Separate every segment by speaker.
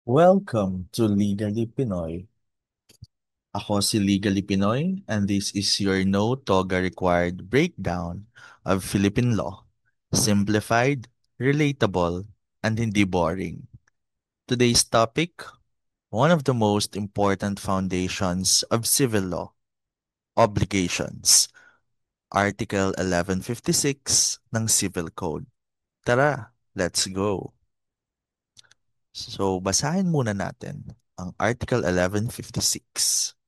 Speaker 1: Welcome to Legally Pinoy. Ako si Legally Pinoy and this is your no toga required breakdown of Philippine law. Simplified, relatable, and hindi boring. Today's topic, one of the most important foundations of civil law, obligations. Article 1156 ng Civil Code. Tara, let's go. So, basahin muna natin ang Article 1156.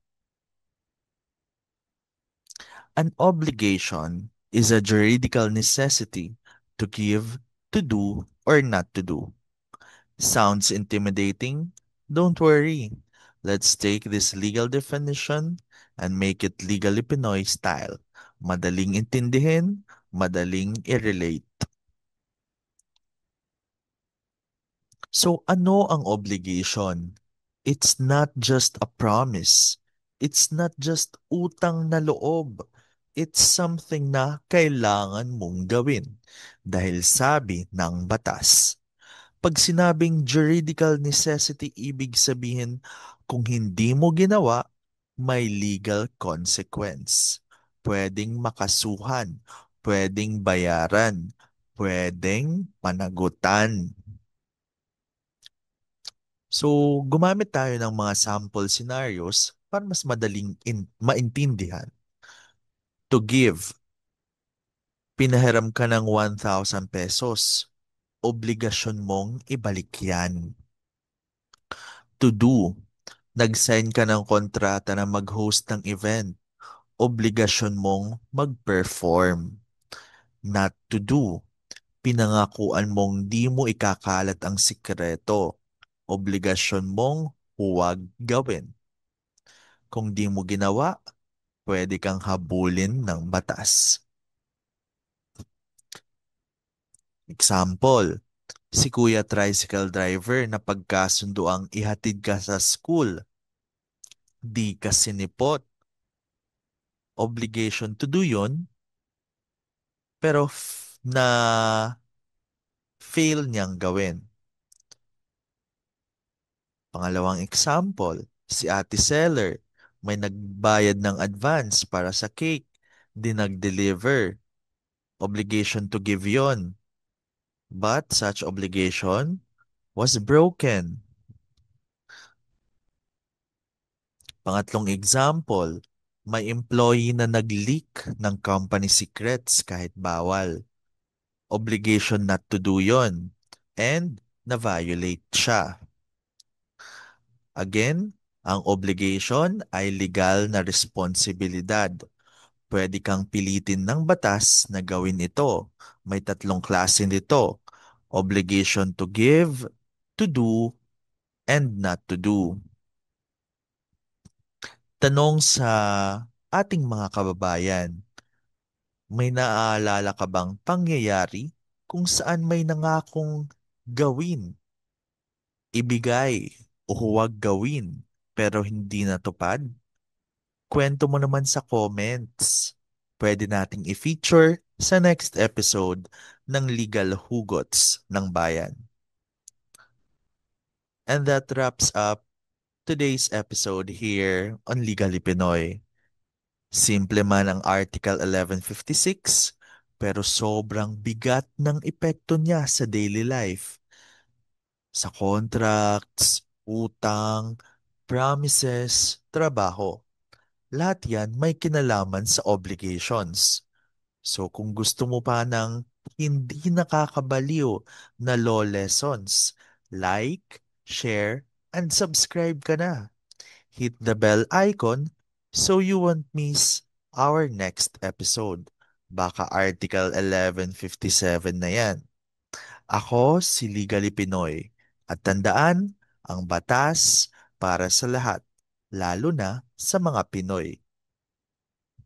Speaker 1: An obligation is a juridical necessity to give, to do, or not to do. Sounds intimidating? Don't worry. Let's take this legal definition and make it legally Pinoy style. Madaling intindihin, madaling i-relate. So ano ang obligation? It's not just a promise. It's not just utang na loob. It's something na kailangan mong gawin dahil sabi ng batas. Pag sinabing juridical necessity, ibig sabihin kung hindi mo ginawa, may legal consequence. Pwedeng makasuhan, pwedeng bayaran, pwedeng panagutan. So, gumamit tayo ng mga sample scenarios para mas madaling maintindihan. To give, pinahiram ka ng 1,000 pesos. Obligasyon mong ibalik yan. To do, nag-sign ka ng kontrata na mag-host ng event. Obligasyon mong mag-perform. Not to do, pinangakuan mong di mo ikakalat ang sikreto. Obligasyon mong huwag gawin. Kung di mo ginawa, pwede kang habulin ng batas. Example, si Kuya Tricycle Driver na pagkasundo ang ihatid ka sa school, di ka sinipot. Obligation to do yon, pero na fail niyang gawin. Pangalawang example, si Ate Seller may nagbayad ng advance para sa cake, di nag-deliver. Obligation to give yon, but such obligation was broken. Pangatlong example, may employee na nag-leak ng company secrets kahit bawal. Obligation not to do yon and na-violate siya. Again, ang obligation ay legal na responsibilidad. Pwede kang pilitin ng batas na gawin ito. May tatlong klase nito. Obligation to give, to do, and not to do. Tanong sa ating mga kababayan, may naaalala ka bang pangyayari kung saan may nangakong gawin, ibigay, o huwag gawin pero hindi natupad? Kwento mo naman sa comments. Pwede nating i-feature sa next episode ng Legal Hugots ng Bayan. And that wraps up today's episode here on Legally Pinoy. Simple man ang Article 1156, pero sobrang bigat ng epekto niya sa daily life. Sa contracts, utang, promises, trabaho. Lahat yan may kinalaman sa obligations. So kung gusto mo pa ng hindi nakakabaliw na law lessons, like, share, and subscribe ka na. Hit the bell icon so you won't miss our next episode. Baka Article 1157 na yan. Ako si Legally Pinoy. At tandaan, ang batas para sa lahat, lalo na sa mga Pinoy.